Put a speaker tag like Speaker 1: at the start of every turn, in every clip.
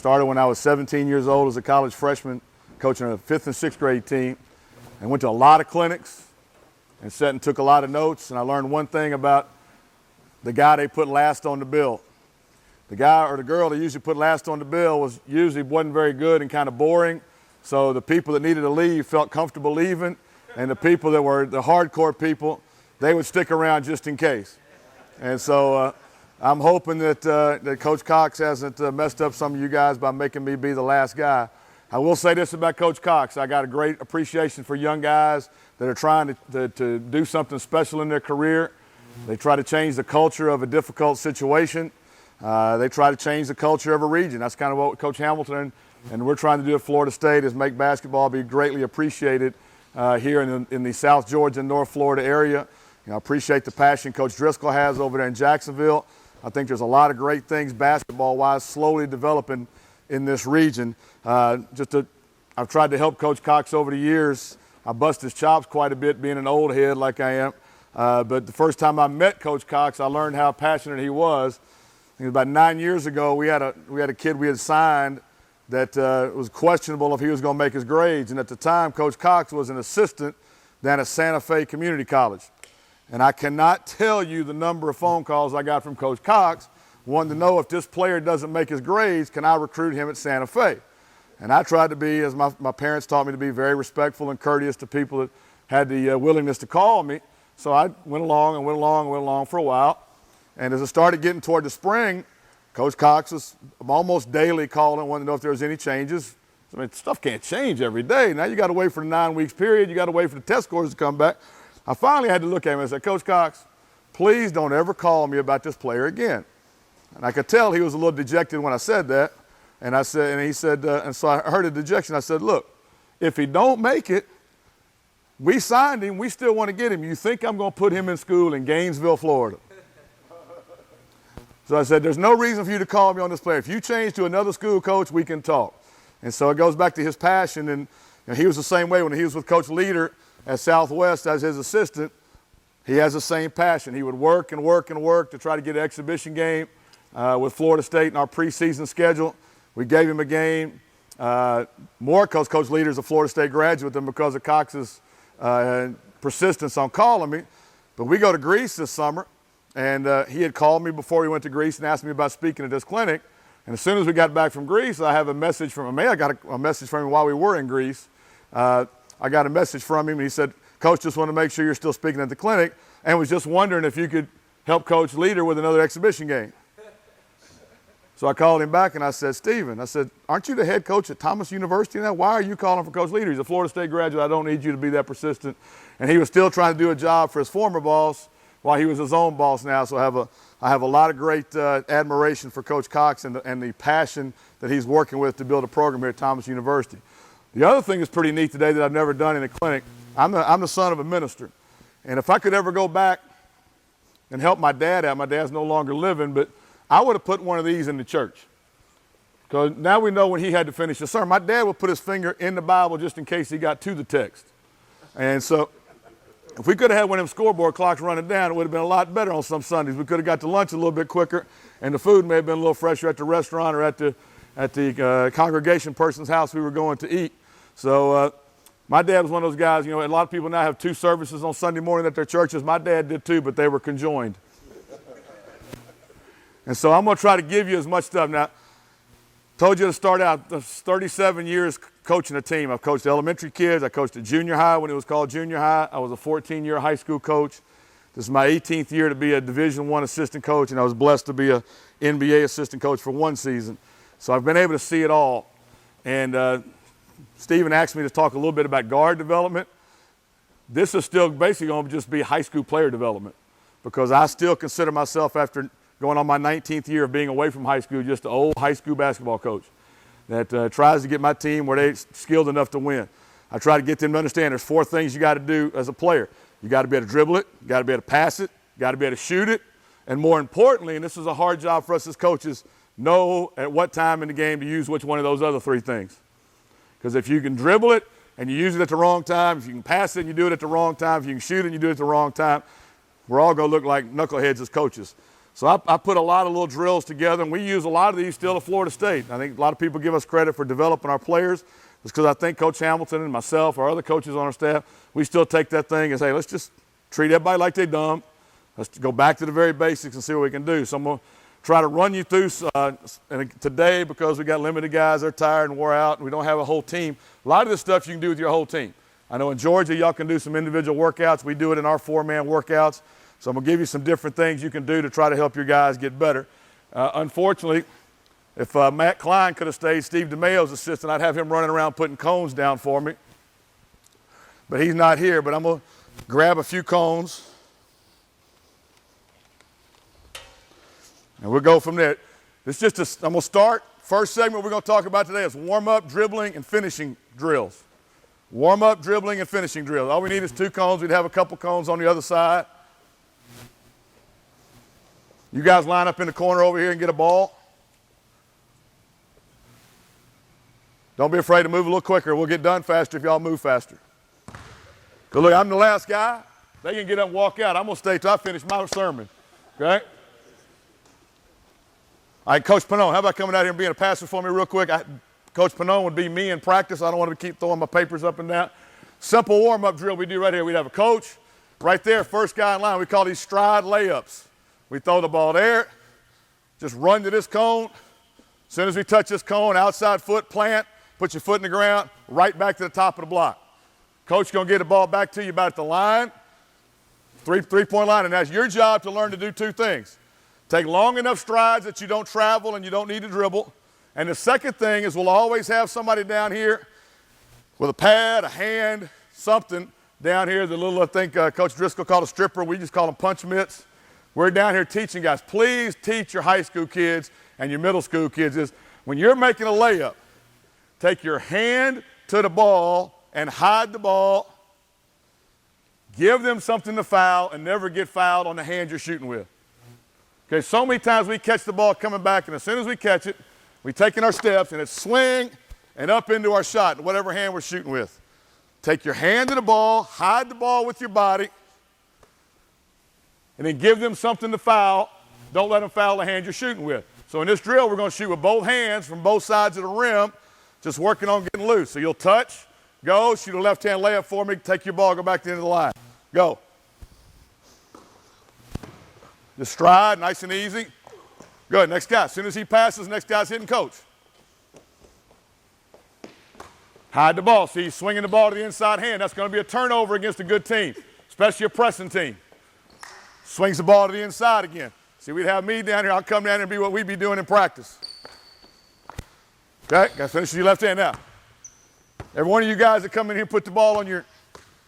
Speaker 1: started when I was 17 years old as a college freshman, coaching a 5th and 6th grade team, and went to a lot of clinics and sat and took a lot of notes. And I learned one thing about the guy they put last on the bill. The guy or the girl they usually put last on the bill wasn't very good and kind of boring. So the people that needed to leave felt comfortable leaving, and the people that were the hardcore people, they would stick around just in case. And so I'm hoping that Coach Cox hasn't messed up some of you guys by making me be the last guy. I will say this about Coach Cox. I got a great appreciation for young guys that are trying to do something special in their career. They try to change the culture of a difficult situation. They try to change the culture of a region. That's kind of what Coach Hamilton and we're trying to do at Florida State, is make basketball be greatly appreciated here in the South Georgia and North Florida area. I appreciate the passion Coach Driscoll has over there in Jacksonville. I think there's a lot of great things basketball-wise slowly developing in this region. I've tried to help Coach Cox over the years. I bust his chops quite a bit being an old head like I am. But the first time I met Coach Cox, I learned how passionate he was. I think about 9 years ago, we had a kid we had signed that was questionable if he was going to make his grades. And at the time, Coach Cox was an assistant down at Santa Fe Community College. And I cannot tell you the number of phone calls I got from Coach Cox wanting to know, if this player doesn't make his grades, can I recruit him at Santa Fe? And I tried to be, as my parents taught me to be, very respectful and courteous to people that had the willingness to call me. So I went along for a while. And as I started getting toward the spring, Coach Cox was almost daily calling, wanting to know if there was any changes. I mean, stuff can't change every day. Now you got to wait for the 9 weeks period. You got to wait for the test scores to come back. I finally had to look at him and say, Coach Cox, please don't ever call me about this player again. And I could tell he was a little dejected when I said that. And he said, and so I heard a dejection. I said, look, if he don't make it, we signed him. We still want to get him. You think I'm going to put him in school in Gainesville, Florida? So I said, there's no reason for you to call me on this player. If you change to another school, Coach, we can talk. And so it goes back to his passion. And he was the same way when he was with Coach Leader at Southwest as his assistant. He has the same passion. He would work and work and work to try to get an exhibition game with Florida State in our preseason schedule. We gave him a game more because Coach Leader is a Florida State graduate than because of Cox's persistence on calling me. But we go to Greece this summer, and he had called me before we went to Greece and asked me about speaking at this clinic. And as soon as we got back from Greece, I have a message from him. I got a message from him while we were in Greece. I got a message from him, and he said, Coach, just want to make sure you're still speaking at the clinic, and was just wondering if you could help Coach Leader with another exhibition game. So I called him back, and I said, Stephen, I said, aren't you the head coach at Thomas University now? Why are you calling for Coach Leader? He's a Florida State graduate. I don't need you to be that persistent. And he was still trying to do a job for his former boss while he was his own boss now. So I have a lot of great admiration for Coach Cox and the passion that he's working with to build a program here at Thomas University. The other thing that's pretty neat today that I've never done in a clinic, I'm the son of a minister. And if I could ever go back and help my dad out, my dad's no longer living, but I would have put one of these in the church. Because now we know when he had to finish the sermon, my dad would put his finger in the Bible just in case he got to the text. And so if we could have had one of them scoreboard clocks running down, it would have been a lot better on some Sundays. We could have got to lunch a little bit quicker, and the food may have been a little fresher at the restaurant or at the congregation person's house we were going to eat. So my dad was one of those guys, a lot of people now have 2 services on Sunday morning at their churches. My dad did too, but they were conjoined. And so I'm going to try to give you as much stuff. Now, told you to start out 37 years coaching a team. I've coached elementary kids. I coached at junior high when it was called junior high. I was a 14-year high school coach. This is my 18th year to be a Division I assistant coach, and I was blessed to be an NBA assistant coach for 1 season. So I've been able to see it all. And Stephen asked me to talk a little bit about guard development. This is still basically going to just be high school player development, because I still consider myself, after going on my 19th year of being away from high school, just an old high school basketball coach that tries to get my team where they're skilled enough to win. I try to get them to understand there's 4 things you got to do as a player. You got to be able to dribble it, you got to be able to pass it, you got to be able to shoot it, and more importantly, and this is a hard job for us as coaches, know at what time in the game to use which one of those other 3 things. Because if you can dribble it and you use it at the wrong time, if you can pass it and you do it at the wrong time, if you can shoot it and you do it at the wrong time, we're all going to look like knuckleheads as coaches. So I put a lot of little drills together, and we use a lot of these still at Florida State. I think a lot of people give us credit for developing our players. It's because I think Coach Hamilton and myself, our other coaches on our staff, we still take that thing and say, let's just treat everybody like they're dumb. Let's go back to the very basics and see what we can do. So I'm going to try to run you through today, because we got limited guys, they're tired and wore out, and we don't have a whole team. A lot of this stuff you can do with your whole team. I know in Georgia y'all can do some individual workouts. We do it in our 4-man workouts. So I'm going to give you some different things you can do to try to help your guys get better. Unfortunately, if Matt Klein could have stayed, Steve DeMayo's assistant, I'd have him running around putting cones down for me. But he's not here, but I'm going to grab a few cones. And we'll go from there. It's just I'm going to start. First segment we're going to talk about today is warm-up, dribbling, and finishing drills. Warm-up, dribbling, and finishing drills. All we need is 2 cones. We'd have a couple cones on the other side. You guys line up in the corner over here and get a ball. Don't be afraid to move a little quicker. We'll get done faster if y'all move faster. Because look, I'm the last guy. They can get up and walk out. I'm going to stay till I finish my sermon. Okay? All right, Coach Pannone, how about coming out here and being a passer for me real quick? Coach Pannone would be me in practice. I don't want to keep throwing my papers up and down. Simple warm-up drill we do right here. We'd have a coach right there, first guy in line. We call these stride layups. We throw the ball there, just run to this cone. As soon as we touch this cone, outside foot, plant, put your foot in the ground, right back to the top of the block. Coach going to get the ball back to you about at the line, three-point line, and that's your job to learn to do 2 things. Take long enough strides that you don't travel and you don't need to dribble. And the second thing is we'll always have somebody down here with a pad, a hand, something down here. The little, I think Coach Driscoll called a stripper. We just call them punch mitts. We're down here teaching guys. Please teach your high school kids and your middle school kids is when you're making a layup, take your hand to the ball and hide the ball. Give them something to foul and never get fouled on the hand you're shooting with. Okay, so many times we catch the ball coming back, and as soon as we catch it, we take in our steps, and it's swing and up into our shot, whatever hand we're shooting with. Take your hand to the ball, hide the ball with your body, and then give them something to foul. Don't let them foul the hand you're shooting with. So in this drill, we're going to shoot with both hands from both sides of the rim, just working on getting loose. So you'll touch, go, shoot a left-hand layup for me, take your ball, go back to the end of the line. Go. Just stride, nice and easy. Good, next guy. As soon as he passes, next guy's hitting coach. Hide the ball. See, he's swinging the ball to the inside hand. That's going to be a turnover against a good team, especially a pressing team. Swings the ball to the inside again. See, we'd have me down here. I'll come down here and be what we'd be doing in practice. Okay, got to finish with your left hand now. Every one of you guys that come in here and put the ball on your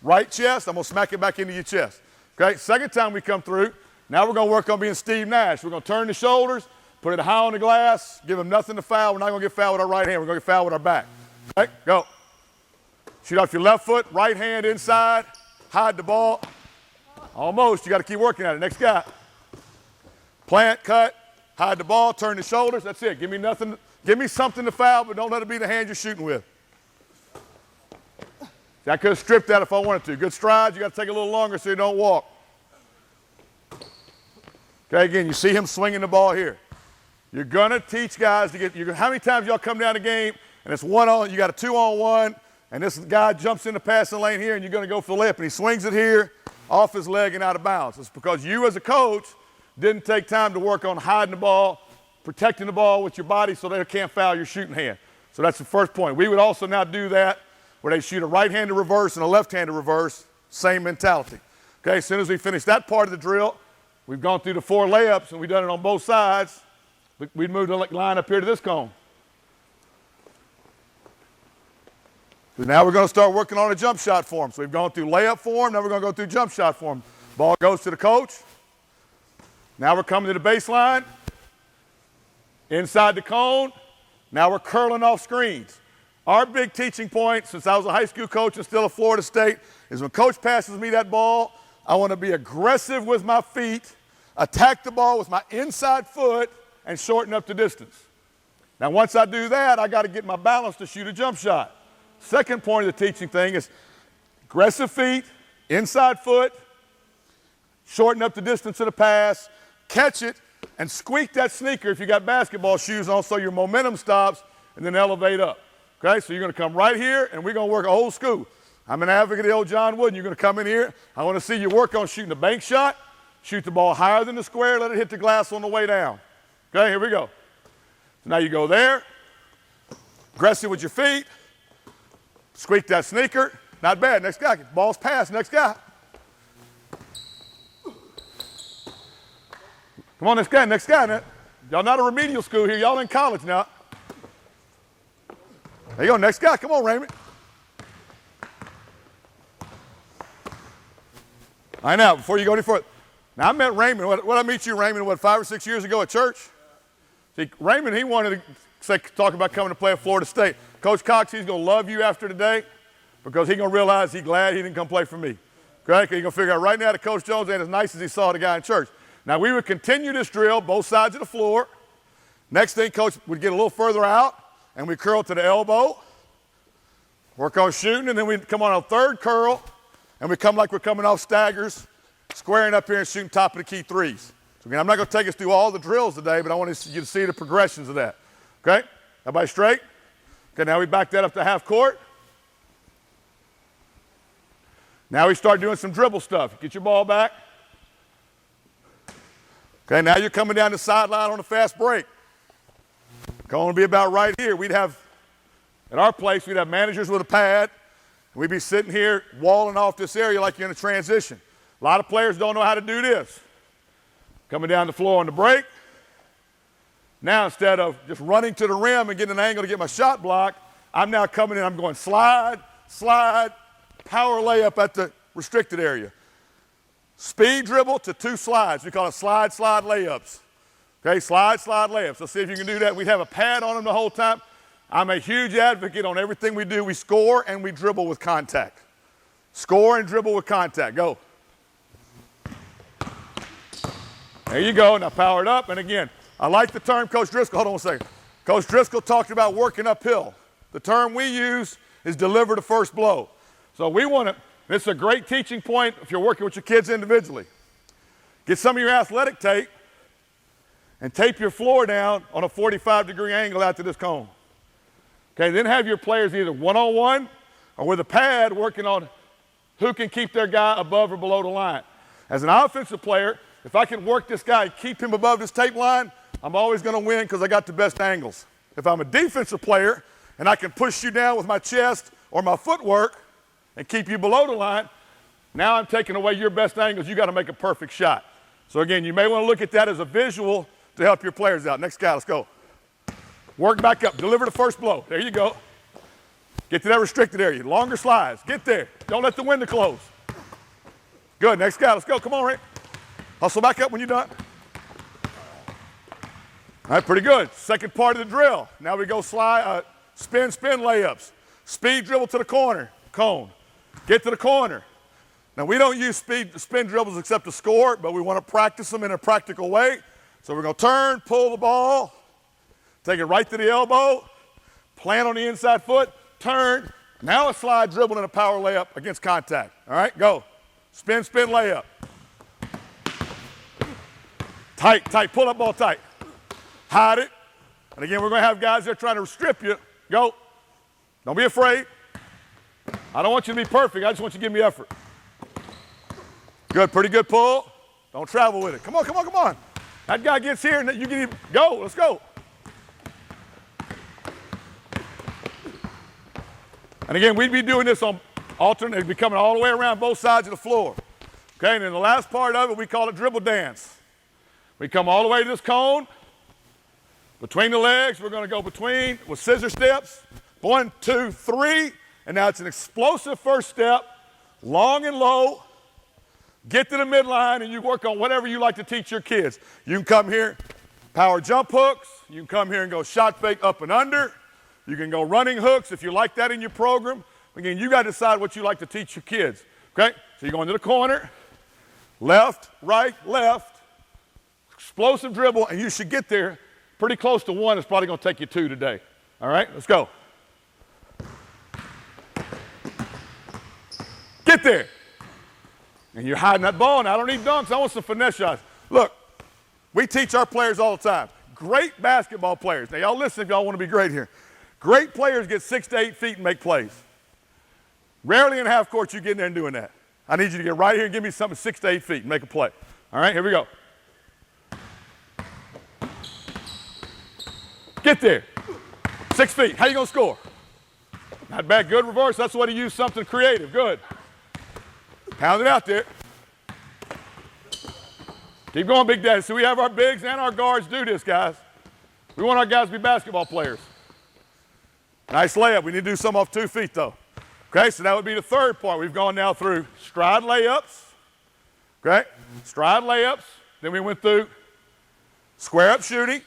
Speaker 1: right chest, I'm going to smack it back into your chest. Okay, second time we come through, now we're going to work on being Steve Nash. We're going to turn the shoulders, put it high on the glass, give him nothing to foul. We're not going to get fouled with our right hand. We're going to get fouled with our back. Okay, go. Shoot off your left foot, right hand inside, hide the ball. Almost. You got to keep working at it. Next guy. Plant, cut, hide the ball, turn the shoulders. That's it. Give me nothing. Give me something to foul, but don't let it be the hand you're shooting with. See, I could have stripped that if I wanted to. Good strides. You got to take a little longer so you don't walk. Okay, again, you see him swinging the ball here. You're going to teach guys to get – how many times y'all come down the game and it's one-on, you got a 2-on-1, and this guy jumps in the passing lane here and you're going to go for the layup, and he swings it here off his leg and out of bounds. It's because you as a coach didn't take time to work on hiding the ball, protecting the ball with your body so they can't foul your shooting hand. So that's the first point. We would also now do that where they shoot a right-handed reverse and a left-handed reverse, same mentality. Okay, as soon as we finish that part of the drill, we've gone through the 4 layups, and we've done it on both sides. We'd move the line up here to this cone. So now we're going to start working on a jump shot form. So we've gone through layup form, now we're going to go through jump shot form. Ball goes to the coach. Now we're coming to the baseline. Inside the cone. Now we're curling off screens. Our big teaching point, since I was a high school coach and still at Florida State, is when coach passes me that ball, I want to be aggressive with my feet, attack the ball with my inside foot, and shorten up the distance. Now, once I do that, I got to get my balance to shoot a jump shot. Second point of the teaching thing is aggressive feet, inside foot, shorten up the distance of the pass, catch it, and squeak that sneaker if you got basketball shoes on so your momentum stops and then elevate up. Okay, so you're going to come right here and we're going to work old school. I'm an advocate of the old John Wooden. You're going to come in here. I want to see you work on shooting a bank shot, shoot the ball higher than the square, let it hit the glass on the way down. Okay, here we go. So now you go there, aggressive with your feet, squeak that sneaker. Not bad. Next guy. Ball's passed. Next guy. Come on, next guy. Next guy. Y'all not a remedial school here. Y'all in college now. There you go. Next guy. Come on, Raymond. All right, now, before you go any further. Now, I met Raymond. What I meet you, Raymond, 5 or 6 years ago at church? See, Raymond, he wanted to talk about coming to play at Florida State. Coach Cox, he's going to love you after today because he's going to realize he's glad he didn't come play for me. Okay? Because he's going to figure out right now that Coach Jones ain't as nice as he saw the guy in church. Now, we would continue this drill, both sides of the floor. Next thing, Coach would get a little further out, and we curl to the elbow, work on shooting, and then we'd come on a third curl, and we come like we're coming off staggers, squaring up here and shooting top of the key threes. So again, I'm not going to take us through all the drills today, but I want you to see the progressions of that. Okay? Everybody straight? Okay, now we back that up to half court. Now we start doing some dribble stuff. Get your ball back. Okay, now you're coming down the sideline on a fast break. Going to be about right here. At our place, we'd have managers with a pad. And we'd be sitting here walling off this area like you're in a transition. A lot of players don't know how to do this. Coming down the floor on the break. Now, instead of just running to the rim and getting an angle to get my shot blocked, I'm now coming in, I'm going slide, slide, power layup at the restricted area. Speed dribble to 2 slides. We call it slide, slide layups. Okay, slide, slide layups. Let's see if you can do that. We'd have a pad on them the whole time. I'm a huge advocate on everything we do. We score and we dribble with contact. Score and dribble with contact. Go. There you go. Now power it up. And again, I like the term Coach Driscoll. Hold on a second. Coach Driscoll talked about working uphill. The term we use is deliver the first blow. So we want to, this is a great teaching point if you're working with your kids individually. Get some of your athletic tape and tape your floor down on a 45-degree angle out to this cone. Okay, then have your players either one-on-one or with a pad working on who can keep their guy above or below the line. As an offensive player, if I can work this guy and keep him above this tape line, I'm always going to win because I got the best angles. If I'm a defensive player and I can push you down with my chest or my footwork and keep you below the line, now I'm taking away your best angles. You got to make a perfect shot. So again, you may want to look at that as a visual to help your players out. Next guy, let's go. Work back up. Deliver the first blow. There you go. Get to that restricted area. Longer slides. Get there. Don't let the window close. Good. Next guy. Let's go. Come on, Rick. Hustle back up when you're done. All right, pretty good. Second part of the drill. Now we go spin layups. Speed dribble to the corner. Cone. Get to the corner. Now, we don't use spin dribbles except to score, but we want to practice them in a practical way. So we're going to turn, pull the ball, take it right to the elbow, plant on the inside foot, turn. Now a slide dribble and a power layup against contact. All right, go. Spin layup. Tight, pull up ball tight. Hide it. And again, we're going to have guys there trying to strip you. Go. Don't be afraid. I don't want you to be perfect. I just want you to give me effort. Good, pretty good pull. Don't travel with it. Come on. That guy gets here and you get him. Go, let's go. And again, we'd be doing this on alternate. It'd be coming all the way around both sides of the floor. Okay, and then the last part of it, we call it dribble dance. We come all the way to this cone. Between the legs, we're going to go between with scissor steps. 1, 2, 3. And now it's an explosive first step, long and low. Get to the midline, and you work on whatever you like to teach your kids. You can come here, power jump hooks. You can come here and go shot fake up and under. You can go running hooks if you like that in your program. Again, you got to decide what you like to teach your kids. Okay? So you go into the corner, left, right, left, explosive dribble, and you should get there pretty close to 1. It's probably going to take you 2 today. All right? Let's go. Get there. And you're hiding that ball. Now, I don't need dunks. I want some finesse shots. Look, We teach our players all the time. Great basketball players. Now, y'all listen if y'all want to be great here. Great players get 6 to 8 feet and make plays. Rarely in half court you get in there and doing that. I need you to get right here and give me something 6 to 8 feet and make a play. All right, here we go. Get there. 6 feet. How you going to score? Not bad. Good reverse. That's what he used, something creative. Good. Pound it out there. Keep going, Big Daddy. So we have our bigs and our guards do this, guys. We want our guys to be basketball players. Nice layup. We need to do some off 2 feet, though. Okay, so that would be the third part. We've gone now through stride layups. Okay, stride layups. Then we went through square up shooting.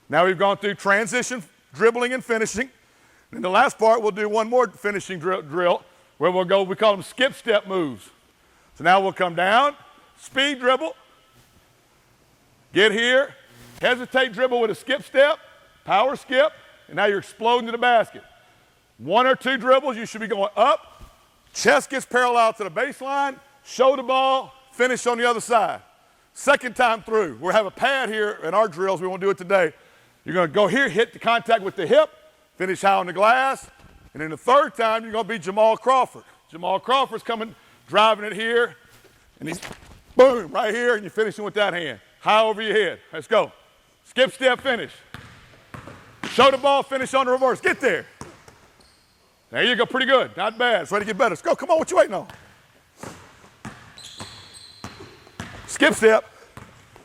Speaker 1: Now we've gone through transition, dribbling, and finishing. And the last part, we'll do one more finishing drill where we'll go, we call them skip step moves. So now we'll come down, speed dribble, get here, hesitate dribble with a skip step, power skip, and now you're exploding to the basket. 1 or 2 dribbles, you should be going up, chest gets parallel to the baseline, shoulder ball, finish on the other side. Second time through, we'll have a pad here in our drills, we won't do it today. You're going to go here, hit the contact with the hip, finish high on the glass, and then the third time you're going to be Jamal Crawford. Jamal Crawford's coming, driving it here, and he's boom, right here, and you're finishing with that hand. High over your head. Let's go. Skip step finish. Shoulder ball, finish on the reverse. Get there. There you go, pretty good. Not bad. It's ready to get better. Let's go. Come on, what you waiting on? Skip step.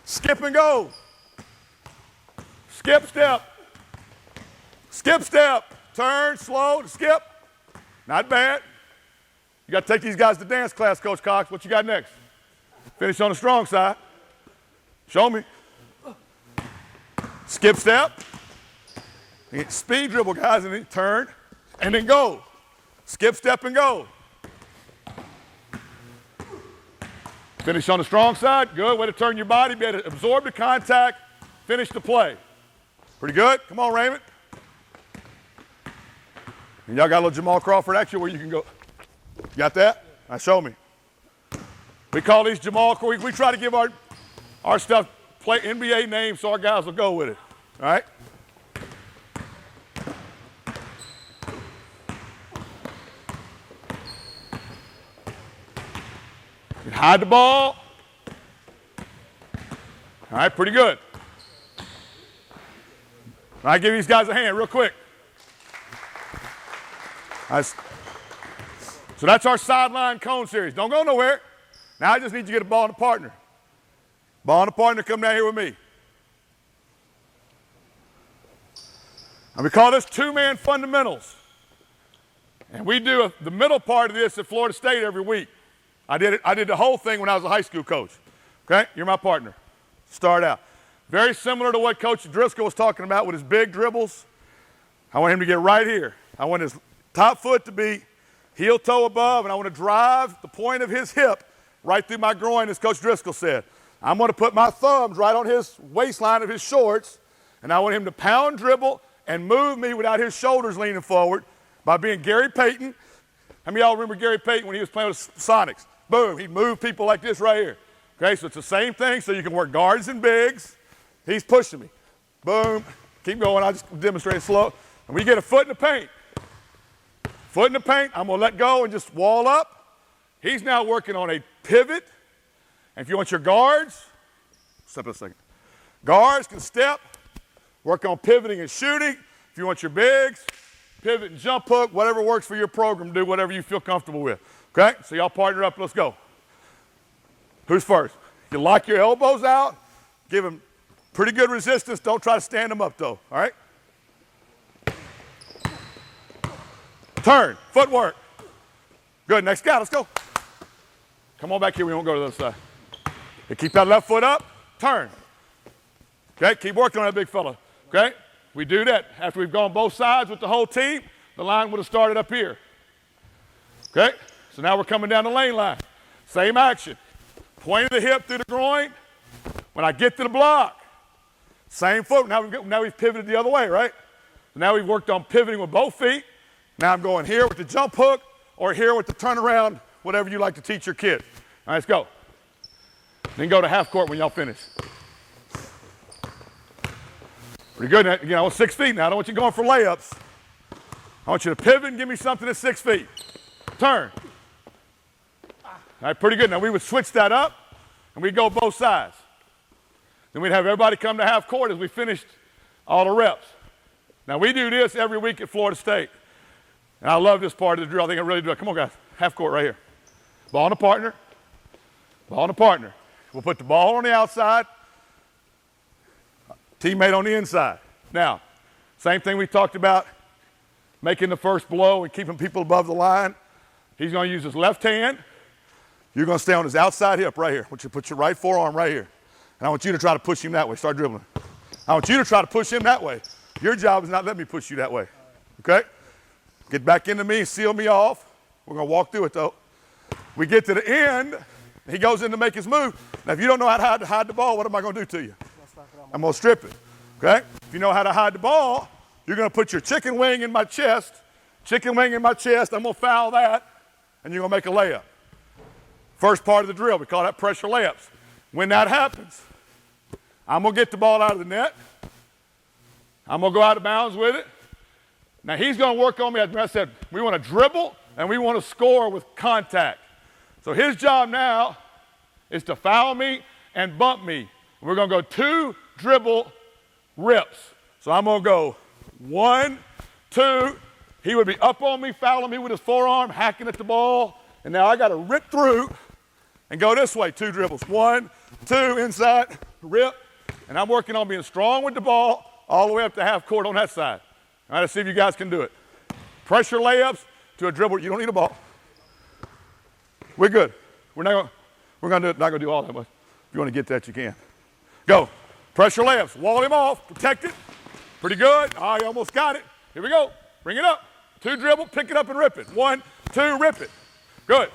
Speaker 1: Skip and go. Skip step. Skip step. Turn, slow, skip. Not bad. You got to take these guys to dance class, Coach Cox. What you got next? Finish on the strong side. Show me. Skip step. Speed dribble, guys, and then turn, and then go. Skip step and go. Finish on the strong side. Good. Way to turn your body. Be able to absorb the contact. Finish the play. Pretty good. Come on, Raymond. And y'all got a little Jamal Crawford action where you can go. You got that? Now show me. We call these Jamal Crawford. We try to give our stuff play NBA names so our guys will go with it. All right? You hide the ball. All right, pretty good. All right, give these guys a hand real quick. Nice. So that's our sideline cone series. Don't go nowhere. Now I just need you to get a ball and a partner. Ball and a partner, come down here with me. And we call this 2-man fundamentals. And we do the middle part of this at Florida State every week. I did the whole thing when I was a high school coach. Okay, you're my partner. Start out. Very similar to what Coach Driscoll was talking about with his big dribbles. I want him to get right here. I want his top foot to be heel toe above, and I want to drive the point of his hip right through my groin, as Coach Driscoll said. I'm going to put my thumbs right on his waistline of his shorts, and I want him to pound dribble and move me without his shoulders leaning forward by being Gary Payton. How many of y'all remember Gary Payton when he was playing with Sonics? Boom, he'd move people like this right here. Okay, so it's the same thing, so you can work guards and bigs. He's pushing me. Boom, keep going, I'll just demonstrate it slow. And we get a foot in the paint. Foot in the paint, I'm gonna let go and just wall up. He's now working on a pivot. And if you want your guards, step a second. Guards can step, work on pivoting and shooting. If you want your bigs, pivot and jump hook, whatever works for your program, do whatever you feel comfortable with. Okay, so y'all partner up, let's go. Who's first? You lock your elbows out, give them pretty good resistance. Don't try to stand them up though, all right? Turn, footwork. Good, next guy, let's go. Come on back here, we won't go to the other side. Okay, keep that left foot up, turn. Okay, keep working on that big fella, okay? We do that. After we've gone both sides with the whole team, the line would have started up here. Okay, so now we're coming down the lane line. Same action. Point of the hip through the groin. When I get to the block, same foot. Now we've pivoted the other way, right? So now we've worked on pivoting with both feet. Now I'm going here with the jump hook or here with the turnaround, whatever you like to teach your kid. All right, let's go. Then go to half court when y'all finish. Pretty good. Again, I want 6 feet now. I don't want you going for layups. I want you to pivot and give me something at 6 feet. Turn. All right, pretty good. Now we would switch that up, and we'd go both sides. Then we'd have everybody come to half court as we finished all the reps. Now we do this every week at Florida State. And I love this part of the drill. I think I really do it. Come on, guys. Half court right here. Ball and a partner. Ball and a partner. We'll put the ball on the outside. Teammate on the inside. Now, same thing we talked about, making the first blow and keeping people above the line. He's going to use his left hand. You're going to stay on his outside hip right here. I want you to put your right forearm right here. And I want you to try to push him that way. Start dribbling. I want you to try to push him that way. Your job is not let me push you that way. Okay? Get back into me, seal me off. We're going to walk through it, though. We get to the end. He goes in to make his move. Now, if you don't know how to hide the ball, what am I going to do to you? I'm going to strip it. Okay? If you know how to hide the ball, you're going to put your chicken wing in my chest. Chicken wing in my chest. I'm going to foul that, and you're going to make a layup. First part of the drill. We call that pressure layups. When that happens, I'm going to get the ball out of the net. I'm going to go out of bounds with it. Now, he's going to work on me. As I said, we want to dribble, and we want to score with contact. So his job now is to foul me and bump me. We're going to go 2 dribble rips. So I'm going to go 1, 2. He would be up on me, fouling me with his forearm, hacking at the ball. And now I got to rip through and go this way. 2 dribbles. 1, 2, inside, rip. And I'm working on being strong with the ball all the way up to half court on that side. All right, let's see if you guys can do it. Pressure layups to a dribble. You don't need a ball. We're good. We're not going to do all that much. If you want to get that, you can. Go. Pressure layups. Wall him off. Protect it. Pretty good. Oh, you almost got it. Here we go. Bring it up. 2 dribble. Pick it up and rip it. 1, 2, rip it. Good.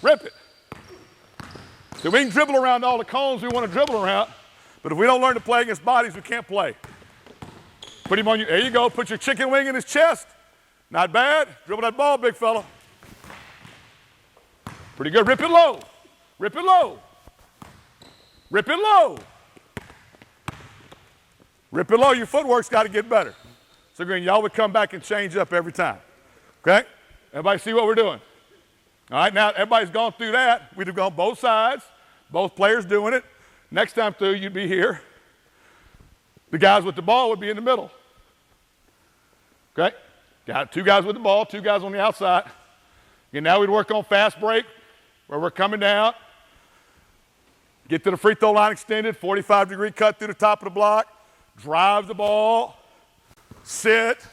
Speaker 1: Rip it. So we can dribble around all the cones we want to dribble around, but if we don't learn to play against bodies, we can't play. Put him on you. There you go. Put your chicken wing in his chest. Not bad. Dribble that ball, big fella. Pretty good. Rip it low. Rip it low. Rip it low. Rip it low. Your footwork's got to get better. So, again, y'all would come back and change up every time. Okay? Everybody see what we're doing? All right, now everybody's gone through that. We'd have gone both sides, both players doing it. Next time through, you'd be here. The guys with the ball would be in the middle. Okay? Got 2 guys with the ball, 2 guys on the outside. And now we'd work on fast break, where we're coming down. Get to the free throw line extended, 45-degree cut through the top of the block. Drive the ball. Sit.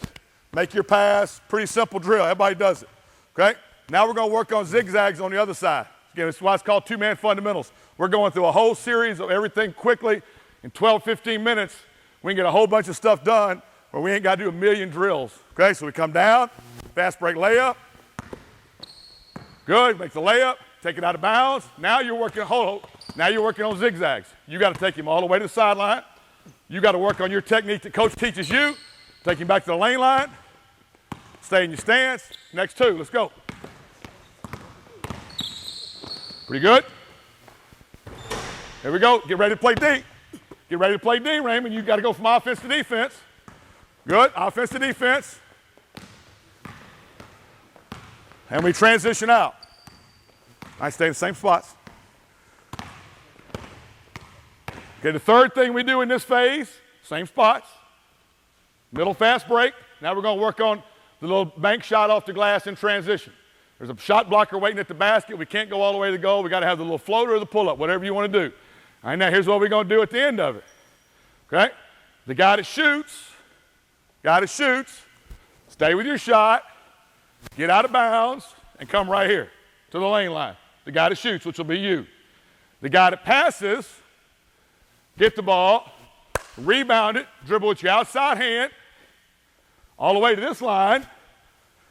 Speaker 1: Make your pass. Pretty simple drill. Everybody does it. Okay? Now we're going to work on zigzags on the other side. Again, that's why it's called 2-man fundamentals. We're going through a whole series of everything quickly. In 12, 15 minutes, we can get a whole bunch of stuff done where we ain't got to do a million drills. Okay, so we come down, fast break layup. Good, make the layup, take it out of bounds. Now you're working, now you're working on zigzags. You got to take him all the way to the sideline. You got to work on your technique that coach teaches you. Take him back to the lane line. Stay in your stance. Next 2, let's go. Pretty good. Here we go. Get ready to play D. Get ready to play D, Raymond. You got to go from offense to defense. Good. Offense to defense. And we transition out. I stay in the same spots. Okay, the third thing we do in this phase, same spots. Middle fast break. Now we're going to work on the little bank shot off the glass in transition. There's a shot blocker waiting at the basket. We can't go all the way to the goal. We got to have the little floater or the pull-up, whatever you want to do. All right, now here's what we're going to do at the end of it. Okay? The guy that shoots, stay with your shot, get out of bounds, and come right here to the lane line. The guy that shoots, which will be you. The guy that passes, get the ball, rebound it, dribble with your outside hand, all the way to this line,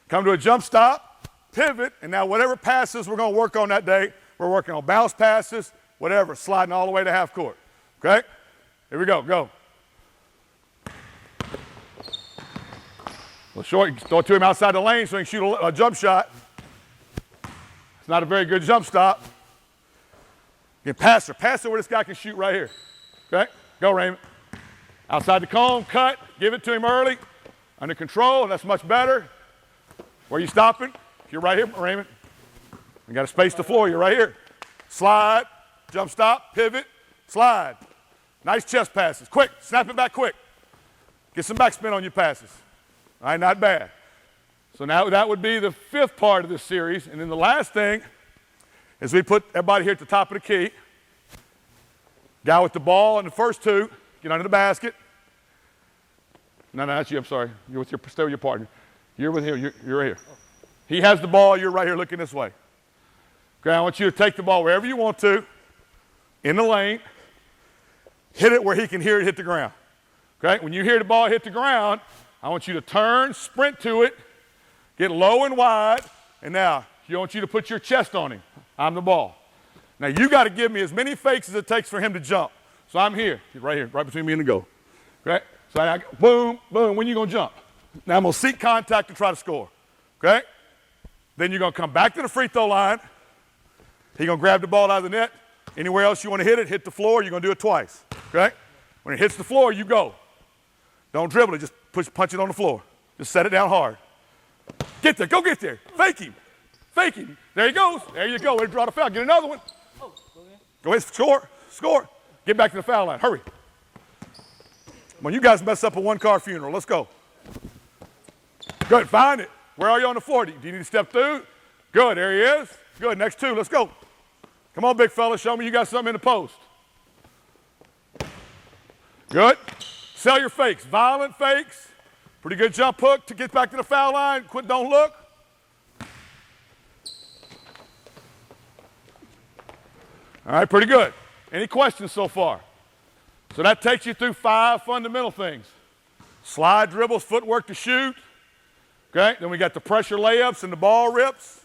Speaker 1: come to a jump stop, pivot, and now whatever passes we're going to work on that day, we're working on bounce passes, whatever, sliding all the way to half court. Okay? Here we go. Go. Well, short, you can throw it to him outside the lane so he can shoot a jump shot. It's not a very good jump stop. Get passer. Passer where this guy can shoot right here. Okay? Go, Raymond. Outside the cone, cut, give it to him early. Under control, that's much better. Where are you stopping? You're right here, Raymond. You got to space the floor, you're right here. Slide, jump stop, pivot, slide. Nice chest passes, quick, snap it back quick. Get some backspin on your passes. All right, not bad. So now that would be the 5th part of this series. And then the last thing is we put everybody here at the top of the key. Guy with the ball in the first 2, get under the basket. No, that's you, I'm sorry. You're with stay with your partner. You're with him, you're right here. He has the ball, you're right here looking this way. Okay, I want you to take the ball wherever you want to, in the lane, hit it where he can hear it hit the ground. Okay, when you hear the ball hit the ground, I want you to turn, sprint to it, get low and wide, and now I want you to put your chest on him. I'm the ball. Now you got to give me as many fakes as it takes for him to jump. So I'm here, right between me and the goal. Okay, so I boom, boom, when you going to jump? Now I'm going to seek contact and try to score. Okay, then you're going to come back to the free throw line. He's going to grab the ball out of the net. Anywhere else you want to hit it, hit the floor. You're going to do it twice. Okay, when it hits the floor, you go. Don't dribble it, just punch it on the floor. Just set it down hard. Get there, go get there. Fake him. Fake him. There he goes. There you go. Way to draw the foul. Get another one. Go ahead, score. Score. Get back to the foul line. Hurry. When you guys mess up a one-car funeral, let's go. Good, find it. Where are you on the floor? Do you need to step through? Good, there he is. Good, next 2, let's go. Come on, big fella, show me you got something in the post. Good. Sell your fakes, violent fakes. Pretty good jump hook to get back to the foul line. Quit, don't look. All right, pretty good. Any questions so far? So that takes you through 5 fundamental things. Slide, dribbles, footwork to shoot. Okay, then we got the pressure layups and the ball rips.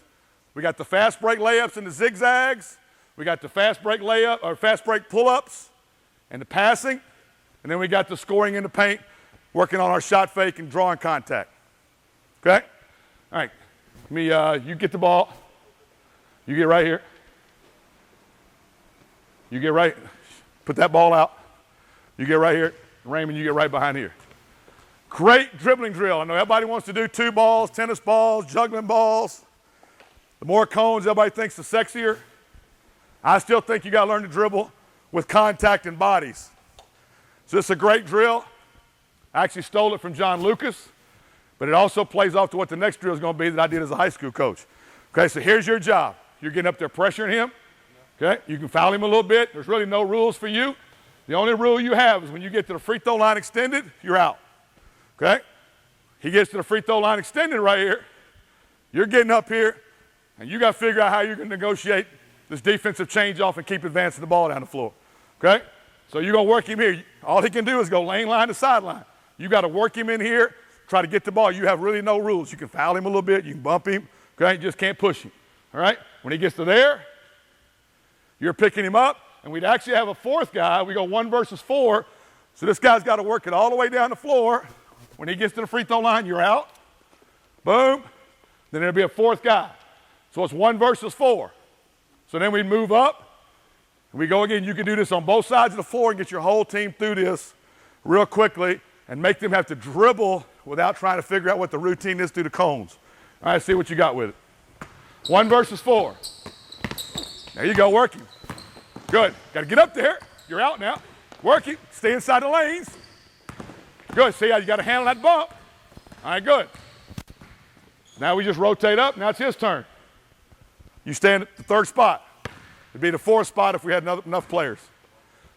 Speaker 1: We got the fast break layups and the zigzags. We got the fast break layup or fast break pull-ups and the passing. And then we got the scoring in the paint, working on our shot fake and drawing contact. Okay? All right. You get the ball. You get right here. You get right. Put that ball out. You get right here. Raymond, you get right behind here. Great dribbling drill. I know everybody wants to do 2 balls, tennis balls, juggling balls. The more cones, everybody thinks the sexier. I still think you got to learn to dribble with contact and bodies. So this is a great drill. I actually stole it from John Lucas, but it also plays off to what the next drill is going to be that I did as a high school coach. Okay, so here's your job. You're getting up there pressuring him. Okay, you can foul him a little bit. There's really no rules for you. The only rule you have is when you get to the free throw line extended, you're out. Okay? He gets to the free throw line extended right here. You're getting up here, and you got to figure out how you're going to negotiate this defensive change off and keep advancing the ball down the floor. Okay? So you're going to work him here. All he can do is go lane line to sideline. You got to work him in here, try to get the ball. You have really no rules. You can foul him a little bit. You can bump him. Okay? You just can't push him. All right? When he gets to there, you're picking him up, and we'd actually have a 4th guy. We go 1 versus 4. So this guy's got to work it all the way down the floor. When he gets to the free throw line, you're out. Boom. Then there'll be a 4th guy. So it's 1 versus 4. So then we move up. And we go again. You can do this on both sides of the floor and get your whole team through this real quickly and make them have to dribble without trying to figure out what the routine is through the cones. All right, see what you got with it. 1 versus 4. There you go, working. Good. Got to get up there. You're out now. Working. Stay inside the lanes. Good. See how you got to handle that bump. All right, good. Now we just rotate up. Now it's his turn. You stand at the 3rd spot. It'd be the 4th spot if we had enough players.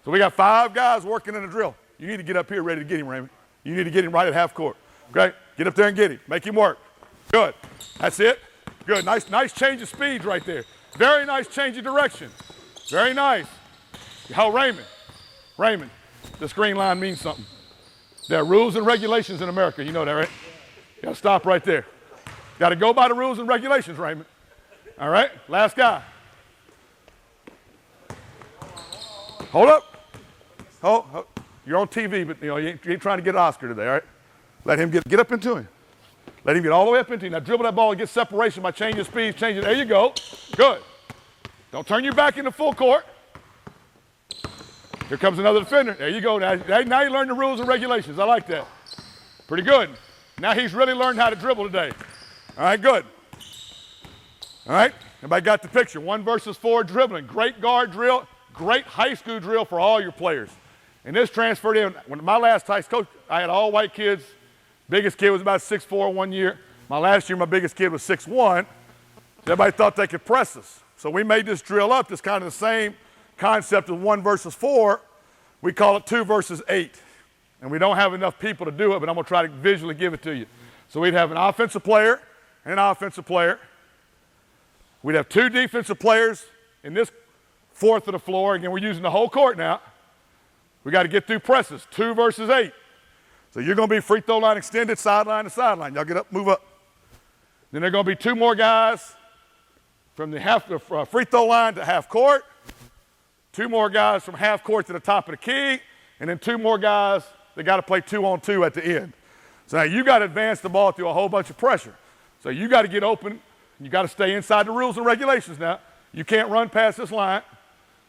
Speaker 1: So we got 5 guys working in the drill. You need to get up here ready to get him, Raymond. You need to get him right at half court. Okay? Get up there and get him. Make him work. Good. That's it. Good. Nice change of speed right there. Very nice change of direction. Very nice. Oh, Raymond, this green line means something. There are rules and regulations in America. You know that, right? You got to stop right there. Got to go by the rules and regulations, Raymond. All right? Last guy. Hold up. Oh, you're on TV, but you ain't trying to get an Oscar today, all right? Let him get up into him. Let him get all the way up into him. Now dribble that ball and get separation by changing speeds, There you go. Good. Don't turn your back into full court. Here comes another defender. There you go. Now you learn the rules and regulations. I like that. Pretty good. Now he's really learned how to dribble today. All right, good. All right, everybody got the picture. 1 versus 4 dribbling. Great guard drill, great high school drill for all your players. And this transferred in. When my last high school coach, I had all white kids. Biggest kid was about 6'4" one year. My last year, my biggest kid was 6'1". Everybody thought they could press us. So we made this drill up. It's kind of the same concept of 1 versus 4. We call it 2 versus 8. And we don't have enough people to do it, but I'm going to try to visually give it to you. So we'd have an offensive player and an offensive player. We'd have 2 defensive players in this fourth of the floor. Again, we're using the whole court now. We got to get through presses, 2 versus 8. So you're going to be free throw line extended, sideline to sideline. Y'all get up, move up. Then there are going to be 2 more guys from the free throw line to half court, 2 more guys from half court to the top of the key, and then 2 more guys that got to play 2-on-2 at the end. So now you got to advance the ball through a whole bunch of pressure. So you got to get open. You got to stay inside the rules and regulations now. You can't run past this line.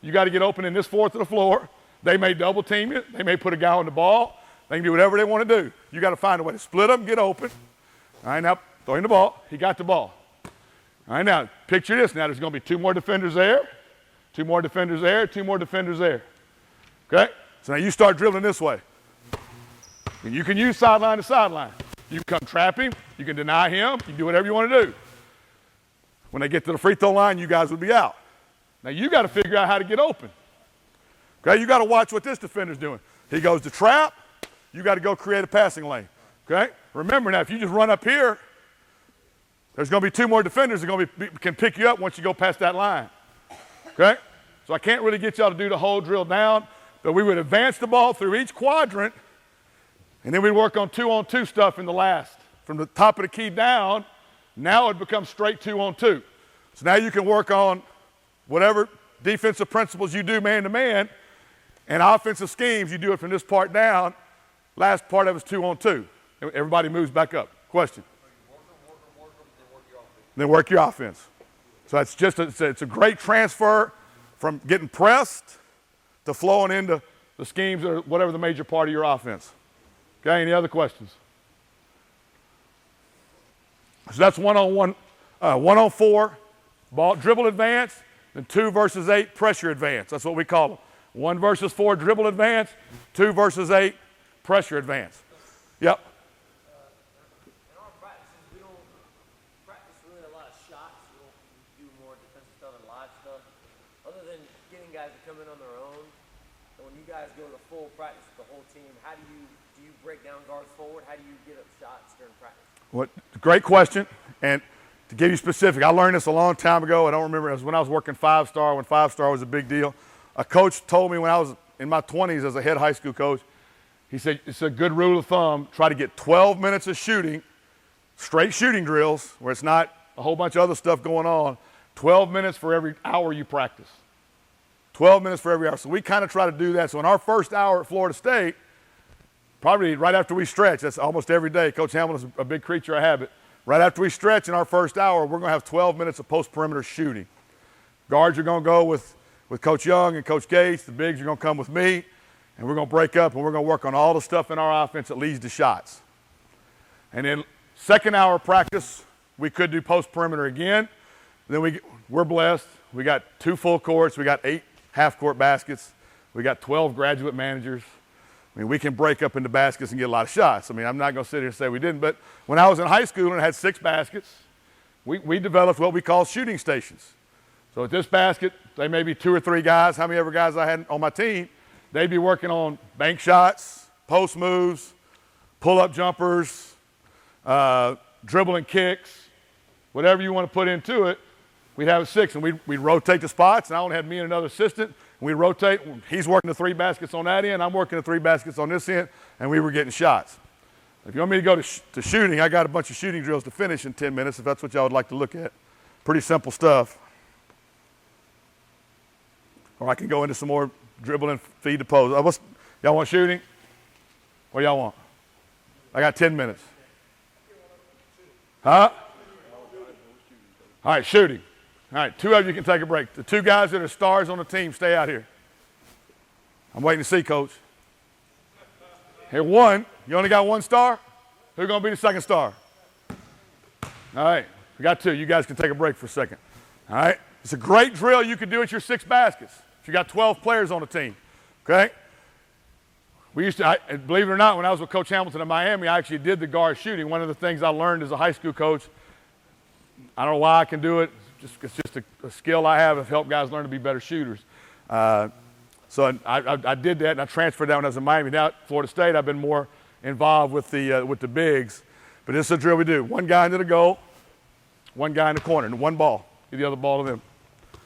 Speaker 1: You got to get open in this fourth of the floor. They may double team you. They may put a guy on the ball. They can do whatever they want to do. You got to find a way to split them, get open. All right, now throwing the ball. He got the ball. All right, now picture this. Now there's going to be 2 more defenders there, 2 more defenders there, 2 more defenders there. Okay? So now you start dribbling this way. And you can use sideline to sideline. You can come trap him. You can deny him. You can do whatever you want to do. When they get to the free throw line, you guys will be out. Now you got to figure out how to get open. Okay? You got to watch what this defender's doing. He goes to trap. You got to go create a passing lane. Okay? Remember now, if you just run up here, there's going to be 2 more defenders that can pick you up once you go past that line. Okay? So I can't really get y'all to do the whole drill down, but we would advance the ball through each quadrant, and then we'd work on 2-on-2 stuff in the last. From the top of the key down, now it becomes straight 2-on-2. So now you can work on whatever defensive principles you do man-to-man, and offensive schemes, you do it from this part down. Last part of it is 2-on-2. Everybody moves back up. Question? Then work your offense. So it's just it's a great transfer from getting pressed to flowing into the schemes or whatever the major part of your offense. Okay, any other questions? So that's 1-on-1, 1-on-4, ball dribble advance, then 2 versus 8 pressure advance. That's what we call them. 1 versus 4 dribble advance, 2 versus 8 pressure advance. Yep.
Speaker 2: In our practices, we don't practice really a lot of shots. We don't do more defensive stuff and live stuff. Other than getting guys to come in on their own. And when you guys go to full practice with the whole team, how do you break down guards forward? How do you get up shots during practice?
Speaker 1: What, great question. And to give you specific, I learned this a long time ago. I don't remember. It was when I was working 5-star, when 5-star was a big deal. A coach told me when I was in my 20s as a head high school coach, he said, it's a good rule of thumb, try to get 12 minutes of shooting, straight shooting drills, where it's not a whole bunch of other stuff going on, 12 minutes for every hour you practice. 12 minutes for every hour. So we kind of try to do that. So in our first hour at Florida State, probably right after we stretch, that's almost every day. Coach Hamilton's a big creature of habit. Right after we stretch in our first hour, we're going to have 12 minutes of post-perimeter shooting. Guards are going to go with Coach Young and Coach Gates. The bigs are going to come with me. And we're going to break up, and we're going to work on all the stuff in our offense that leads to shots. And then second hour practice, we could do post-perimeter again. Then we're blessed. We got 2 full courts. We got 8 half-court baskets. We got 12 graduate managers. I mean, we can break up into baskets and get a lot of shots. I mean, I'm not going to sit here and say we didn't. But when I was in high school and I had 6 baskets, we developed what we call shooting stations. So at this basket, they may be 2 or 3 guys, how many ever guys I had on my team, they'd be working on bank shots, post moves, pull-up jumpers, dribbling kicks, whatever you want to put into it. We'd have 6, and we'd rotate the spots, and I only had me and another assistant. And we'd rotate. He's working the 3 baskets on that end. I'm working the 3 baskets on this end, and we were getting shots. If you want me to go to shooting, I got a bunch of shooting drills to finish in 10 minutes, if that's what y'all would like to look at. Pretty simple stuff. Or I can go into some more dribbling, feed to post. Y'all want shooting? What y'all want? I got 10 minutes. Huh? All right, shooting. All right, 2 of you can take a break. The 2 guys that are stars on the team, stay out here. I'm waiting to see, Coach. Here, one. You only got one star? Who's going to be the second star? All right. We got two. You guys can take a break for a second. All right. It's a great drill you could do at your 6 baskets if you got 12 players on the team. Okay? We used to, believe it or not, when I was with Coach Hamilton in Miami, I actually did the guard shooting. One of the things I learned as a high school coach, I don't know why I can do it. It's just a skill I have of help guys learn to be better shooters. So I did that, and I transferred that when I was in Miami. Now at Florida State, I've been more involved with the bigs. But this is a drill we do. One guy into the goal, one guy in the corner, and one ball. Give the other ball to them.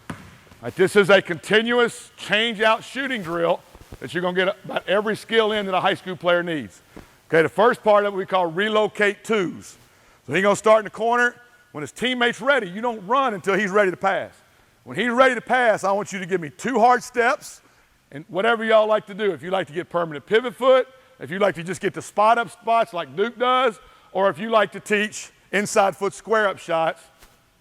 Speaker 1: All right, this is a continuous change-out shooting drill that you're going to get about every skill in that a high school player needs. Okay, the first part of it we call relocate twos. So he's going to start in the corner. When his teammate's ready, you don't run until he's ready to pass. When he's ready to pass, I want you to give me 2 hard steps and whatever y'all like to do. If you like to get permanent pivot foot, if you like to just get the spot-up spots like Duke does, or if you like to teach inside foot square-up shots,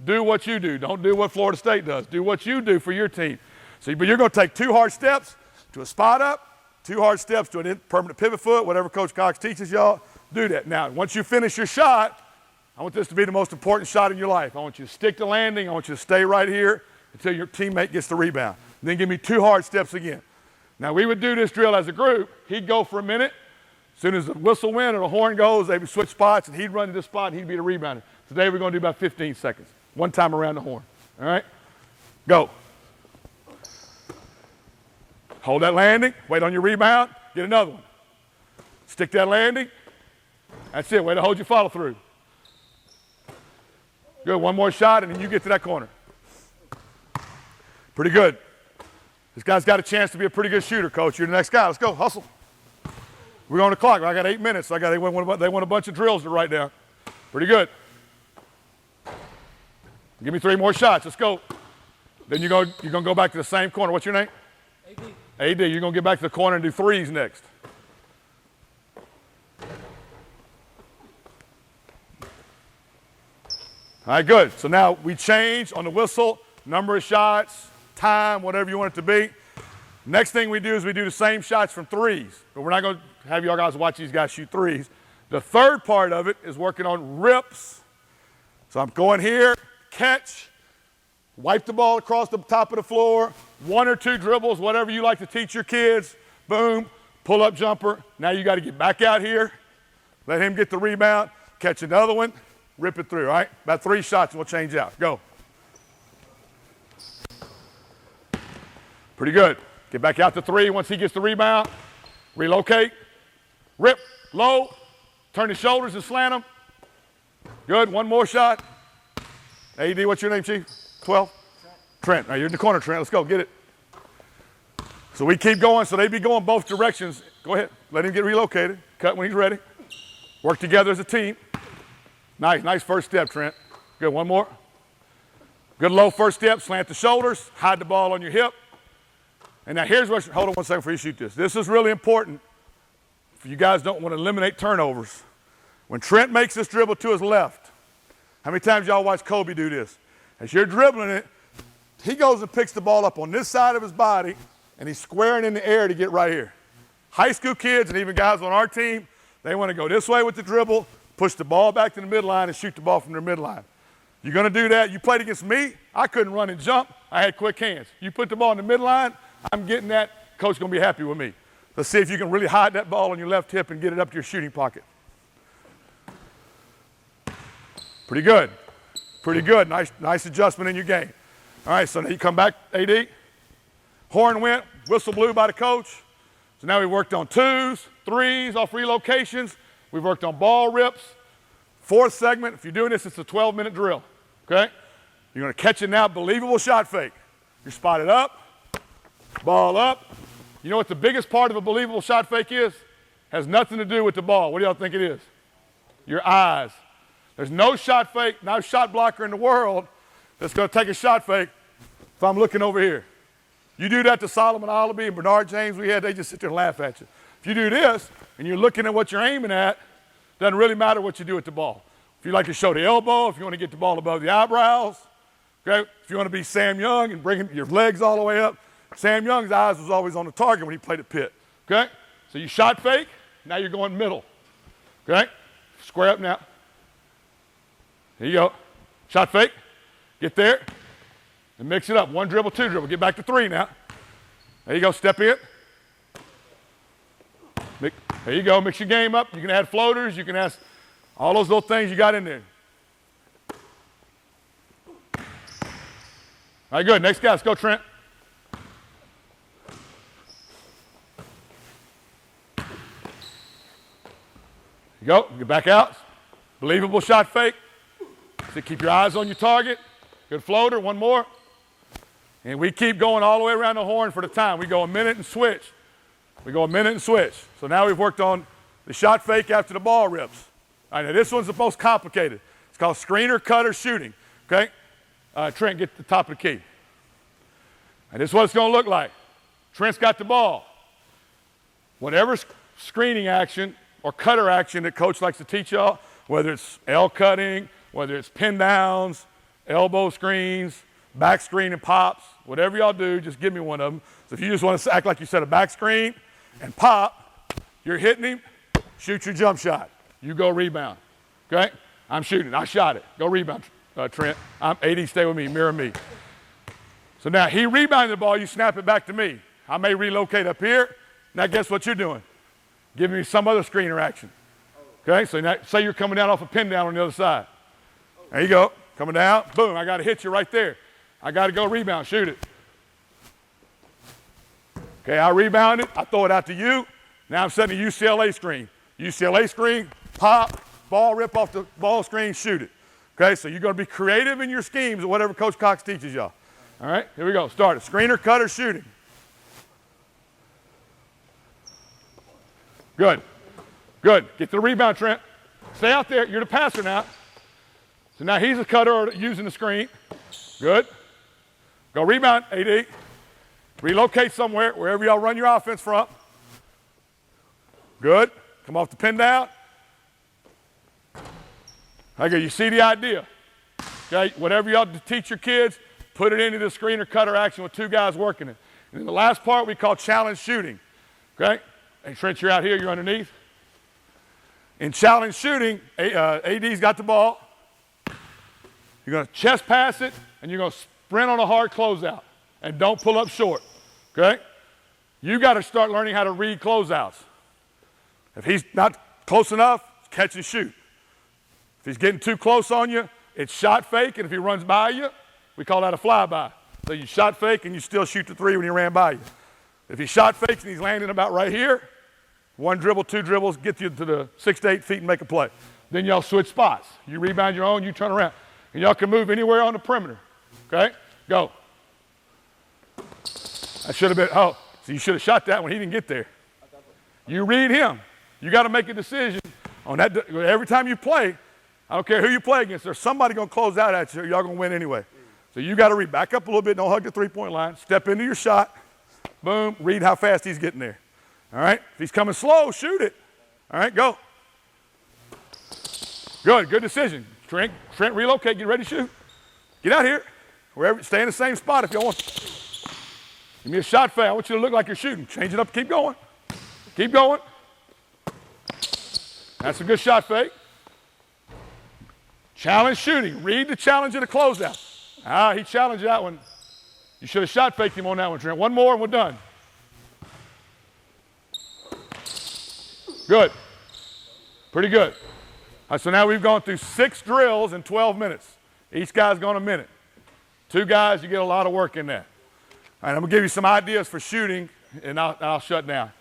Speaker 1: do what you do. Don't do what Florida State does. Do what you do for your team. So, but you're going to take 2 hard steps to a spot-up, 2 hard steps to a permanent pivot foot, whatever Coach Cox teaches y'all. Do that. Now, once you finish your shot, I want this to be the most important shot in your life. I want you to stick the landing. I want you to stay right here until your teammate gets the rebound. Then give me 2 hard steps again. Now, we would do this drill as a group. He'd go for a minute. As soon as the whistle went or the horn goes, they would switch spots, and he'd run to this spot, and he'd be the rebounder. Today, we're going to do about 15 seconds. One time around the horn. All right? Go. Hold that landing. Wait on your rebound. Get another one. Stick that landing. That's it. Way to hold your follow through. Good. One more shot, and then you get to that corner. Pretty good. This guy's got a chance to be a pretty good shooter, Coach. You're the next guy. Let's go. Hustle. We're on the clock. I got 8 minutes. They want a bunch of drills to write down. Pretty good. Give me 3 more shots. Let's go. Then you're going to go back to the same corner. What's your name? AD. AD. You're going to get back to the corner and do 3s next. All right, good. So now we change on the whistle, number of shots, time, whatever you want it to be. Next thing we do is we do the same shots from 3s. But we're not going to have y'all guys watch these guys shoot 3s. The third part of it is working on rips. So I'm going here, catch, wipe the ball across the top of the floor, 1 or 2 dribbles, whatever you like to teach your kids. Boom, pull-up jumper. Now you got to get back out here, let him get the rebound, catch another one, rip it through, all right? About 3 shots and we'll change out. Go. Pretty good. Get back out to 3 once he gets the rebound. Relocate. Rip. Low. Turn his shoulders and slant him. Good. 1 more shot. AD, what's your name, Chief? 12? Trent. Now you're in the corner, Trent. Let's go. Get it. So we keep going. So they be going both directions. Go ahead. Let him get relocated. Cut when he's ready. Work together as a team. Nice. Nice first step, Trent. Good. 1 more. Good low first step. Slant the shoulders. Hide the ball on your hip. And now here's what, hold on 1 second before you shoot this. This is really important if you guys don't want to eliminate turnovers. When Trent makes this dribble to his left, how many times y'all watch Kobe do this? As you're dribbling it, he goes and picks the ball up on this side of his body, and he's squaring in the air to get right here. High school kids and even guys on our team, they want to go this way with the dribble, push the ball back to the midline, and shoot the ball from their midline. You're going to do that. You played against me. I couldn't run and jump. I had quick hands. You put the ball in the midline, I'm getting that. Coach going to be happy with me. Let's see if you can really hide that ball on your left hip and get it up to your shooting pocket. Pretty good. Pretty good. Nice adjustment in your game. All right, so now you come back, AD. Horn went, whistle blew by the coach. So now we worked on 2s, 3s off relocations. We've worked on ball rips. 4th segment, if you're doing this, it's a 12-minute drill, okay? You're going to catch it now, believable shot fake. You're spotted up. Ball up. You know what the biggest part of a believable shot fake is? Has nothing to do with the ball. What do y'all think it is? Your eyes. There's no shot fake, no shot blocker in the world that's going to take a shot fake if I'm looking over here. You do that to Solomon Allaby and Bernard James they just sit there and laugh at you. If you do this and you're looking at what you're aiming at, doesn't really matter what you do with the ball. If you like to show the elbow, if you want to get the ball above the eyebrows, okay? If you want to be Sam Young and bring your legs all the way up, Sam Young's eyes was always on the target when he played at Pitt, okay? So you shot fake, now you're going middle, okay? Square up now. Here you go. Shot fake, get there, and mix it up. 1 dribble, 2 dribble. Get back to 3 now. There you go, step in. There you go, mix your game up. You can add floaters, you can add all those little things you got in there. All right, good. Next guy, let's go, Trent. You go, get back out. Believable shot fake. So keep your eyes on your target. Good floater, 1 more. And we keep going all the way around the horn for the time. We go a minute and switch. We go a minute and switch. So now we've worked on the shot fake after the ball rips. All right, now this one's the most complicated. It's called screener, cutter, shooting, okay? Trent, get to the top of the key. And this is what it's going to look like. Trent's got the ball. Whatever screening action or cutter action that coach likes to teach y'all, whether it's L cutting, whether it's pin downs, elbow screens, back screen and pops, whatever y'all do, just give me one of them. So if you just want to act like you set a back screen and pop, you're hitting him, shoot your jump shot. You go rebound, okay? I'm shooting. I shot it. Go rebound, Trent. I'm 80, stay with me, mirror me. So now he rebounded the ball, you snap it back to me. I may relocate up here. Now guess what you're doing? Give me some other screener action. Okay, so now say you're coming down off a pin down on the other side. There you go, coming down, boom, I got to hit you right there. I got to go rebound, shoot it. Okay, I rebound it, I throw it out to you. Now I'm setting a UCLA screen. UCLA screen, pop, ball rip off the ball screen, shoot it. Okay, so you're going to be creative in your schemes of whatever Coach Cox teaches y'all. All right, here we go, start it. Screener, cutter, shooting. Good, good. Get to the rebound, Trent. Stay out there, you're the passer now. So now he's a cutter using the screen. Good. Go rebound, AD. Relocate somewhere, wherever y'all run your offense from. Good. Come off the pin down. Okay, you see the idea. Okay, whatever y'all teach your kids, put it into the screen or cutter action with 2 guys working it. And then the last part we call challenge shooting. Okay? Hey, Trent, you're out here, you're underneath. In challenge shooting, AD's got the ball. You're going to chest pass it, and you're going to sprint on a hard closeout. And don't pull up short, okay? You got to start learning how to read closeouts. If he's not close enough, catch and shoot. If he's getting too close on you, it's shot fake, and if he runs by you, we call that a flyby. So you shot fake, and you still shoot the 3 when he ran by you. If he shot fakes and he's landing about right here, 1 dribble, 2 dribbles, get you to the 6 to 8 feet and make a play. Then y'all switch spots. You rebound your own, you turn around. And y'all can move anywhere on the perimeter, okay? Go. That should have been, oh, so you should have shot that when he didn't get there. You read him. You got to make a decision on that. Every time you play, I don't care who you play against, there's somebody going to close out at you, or y'all going to win anyway. So you got to read. Back up a little bit, don't hug the 3-point line. Step into your shot. Boom, read how fast he's getting there. All right? If he's coming slow, shoot it. All right, go. Good decision. Trent, relocate, get ready to shoot. Get out here. Wherever, stay in the same spot if you want. Give me a shot fake. I want you to look like you're shooting. Change it up, keep going. Keep going. That's a good shot fake. Challenge shooting. Read the challenge of the closeout. Ah, he challenged that one. You should have shot faked him on that one, Trent. 1 more and we're done. Good. Pretty good. All right, so now we've gone through 6 drills in 12 minutes. Each guy's gone a minute. 2 guys, you get a lot of work in that. All right, I'm going to give you some ideas for shooting, and I'll shut down.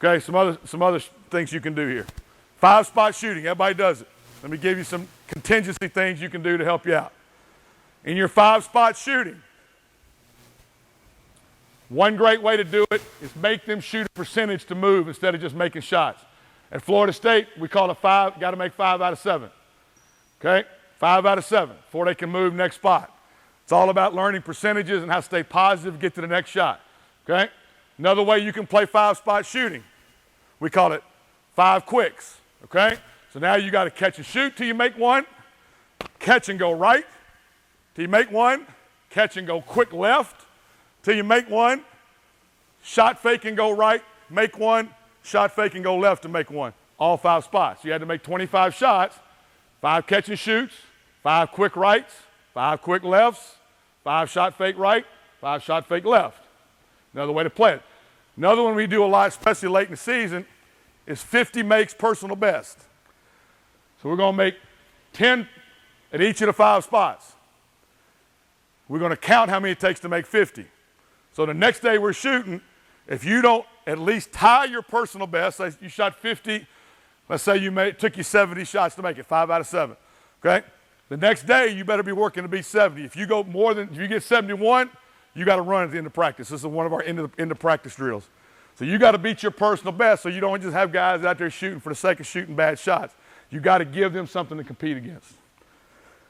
Speaker 1: Okay, some other things you can do here. 5-spot shooting. Everybody does it. Let me give you some contingency things you can do to help you out. In your 5-spot shooting, one great way to do it is make them shoot a percentage to move instead of just making shots. At Florida State, we call it 5, got to make 5 out of 7. Okay? 5 out of 7 before they can move next spot. It's all about learning percentages and how to stay positive, get to the next shot. Okay? Another way you can play 5-spot shooting, we call it 5 quicks. Okay? So now you got to catch and shoot till you make 1, catch and go right till you make 1, catch and go quick left till you make 1, shot fake and go right, make one, shot fake and go left to make one. All 5 spots. You had to make 25 shots, 5 catch and shoots, 5 quick rights, 5 quick lefts, 5 shot fake right, 5 shot fake left. Another way to play it. Another one we do a lot, especially late in the season, is 50 makes personal best. So we're going to make 10 at each of the 5 spots. We're going to count how many it takes to make 50. So the next day we're shooting, if you don't at least tie your personal best, say you shot 50, let's say it took you 70 shots to make it, 5 out of 7, okay? The next day you better be working to beat 70. If you get 71, you got to run at the end of practice. This is one of our end of practice drills. So you got to beat your personal best, so you don't just have guys out there shooting for the sake of shooting bad shots. You got to give them something to compete against.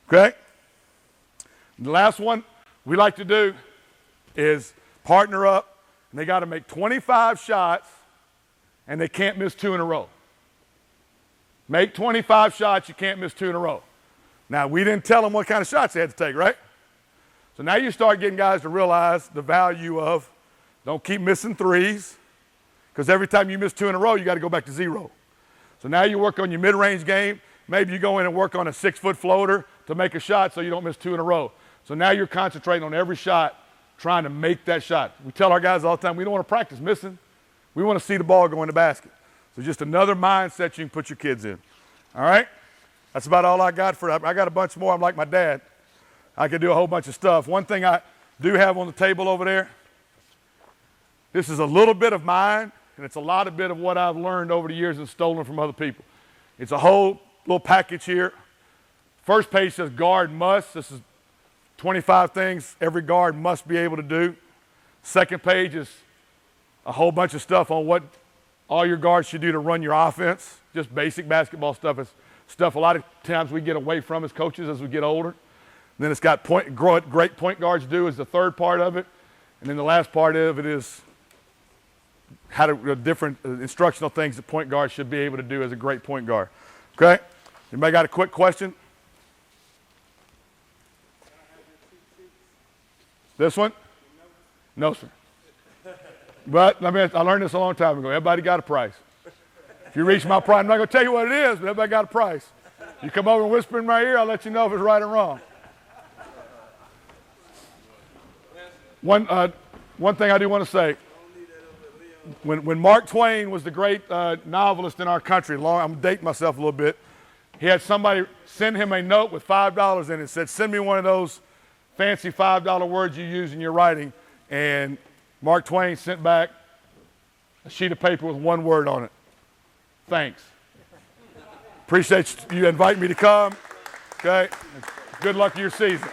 Speaker 1: Okay? And the last one we like to do is partner up, and they got to make 25 shots, and they can't miss 2 in a row. Make 25 shots, you can't miss 2 in a row. Now, we didn't tell them what kind of shots they had to take, right? So now you start getting guys to realize the value of don't keep missing threes, because every time you miss 2 in a row, you got to go back to 0. So now you work on your mid-range game. Maybe you go in and work on a 6-foot floater to make a shot so you don't miss 2 in a row. So now you're concentrating on every shot, trying to make that shot. We tell our guys all the time, we don't want to practice missing. We want to see the ball go in the basket. So just another mindset you can put your kids in. All right? That's about all I got for that. I got a bunch more. I'm like my dad. I could do a whole bunch of stuff. One thing I do have on the table over there, this is a little bit of mine, and it's a lot of bit of what I've learned over the years and stolen from other people. It's a whole little package here. First page says guard must. This is 25 things every guard must be able to do. Second page is a whole bunch of stuff on what all your guards should do to run your offense. Just basic basketball stuff. It's stuff a lot of times we get away from as coaches as we get older. Then it's got great point guards do is the third part of it. And then the last part of it is how to different instructional things that point guards should be able to do as a great point guard. Okay? Anybody got a quick question? This one? No, sir. But I learned this a long time ago. Everybody got a price. If you reach my price, I'm not going to tell you what it is, but everybody got a price. You come over and whisper in my ear, I'll let you know if it's right or wrong. One thing I do want to say, when Mark Twain was the great novelist in our country, I'm dating myself a little bit, he had somebody send him a note with $5 in it. It said, send me one of those fancy $5 words you use in your writing. And Mark Twain sent back a sheet of paper with one word on it. Thanks. Appreciate you inviting me to come. Okay. Good luck to your season.